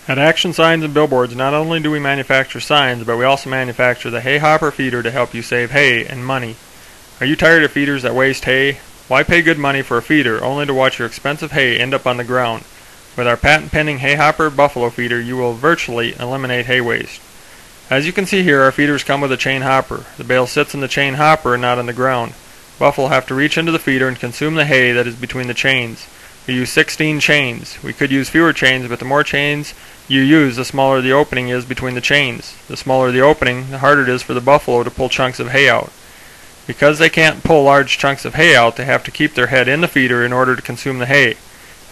At Action Signs and Billboards, not only do we manufacture signs, but we also manufacture the hay hopper feeder to help you save hay and money. Are you tired of feeders that waste hay? Why pay good money for a feeder only to watch your expensive hay end up on the ground? With our patent-pending hay hopper buffalo feeder, you will virtually eliminate hay waste. As you can see here, our feeders come with a chain hopper. The bale sits in the chain hopper and not on the ground. Buffalo have to reach into the feeder and consume the hay that is between the chains. We use 16 chains. We could use fewer chains, but the more chains you use, the smaller the opening is between the chains. The smaller the opening, the harder it is for the buffalo to pull chunks of hay out. Because they can't pull large chunks of hay out, they have to keep their head in the feeder in order to consume the hay.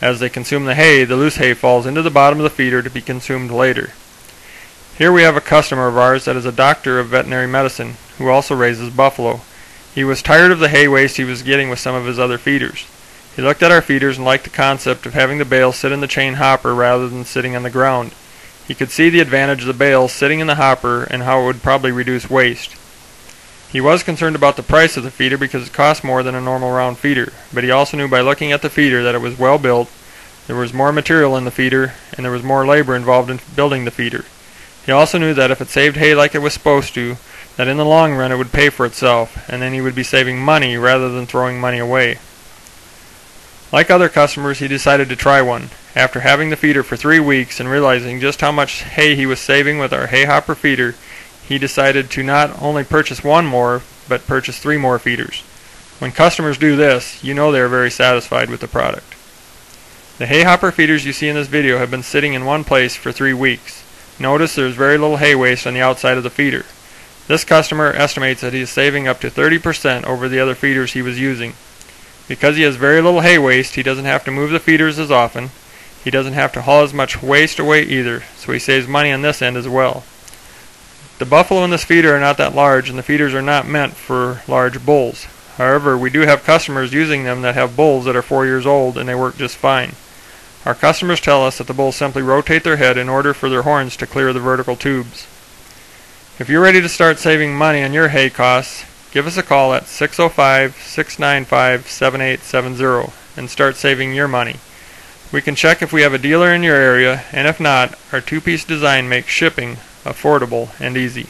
As they consume the hay, the loose hay falls into the bottom of the feeder to be consumed later. Here we have a customer of ours that is a doctor of veterinary medicine who also raises buffalo. He was tired of the hay waste he was getting with some of his other feeders. He looked at our feeders and liked the concept of having the bale sit in the chain hopper rather than sitting on the ground. He could see the advantage of the bale sitting in the hopper and how it would probably reduce waste. He was concerned about the price of the feeder because it cost more than a normal round feeder, but he also knew by looking at the feeder that it was well built, there was more material in the feeder, and there was more labor involved in building the feeder. He also knew that if it saved hay like it was supposed to, that in the long run it would pay for itself, and then he would be saving money rather than throwing money away. Like other customers, he decided to try one. After having the feeder for 3 weeks and realizing just how much hay he was saving with our hay hopper feeder, he decided to not only purchase one more, but purchase 3 more feeders. When customers do this, you know they are very satisfied with the product. The hay hopper feeders you see in this video have been sitting in one place for 3 weeks. Notice there is very little hay waste on the outside of the feeder. This customer estimates that he is saving up to 30% over the other feeders he was using. Because he has very little hay waste, he doesn't have to move the feeders as often. He doesn't have to haul as much waste away either, so he saves money on this end as well. The buffalo in this feeder are not that large, and the feeders are not meant for large bulls. However, we do have customers using them that have bulls that are 4 years old, and they work just fine. Our customers tell us that the bulls simply rotate their head in order for their horns to clear the vertical tubes. If you're ready to start saving money on your hay costs, give us a call at 605-695-7870 and start saving your money. We can check if we have a dealer in your area, and if not, our 2-piece design makes shipping affordable and easy.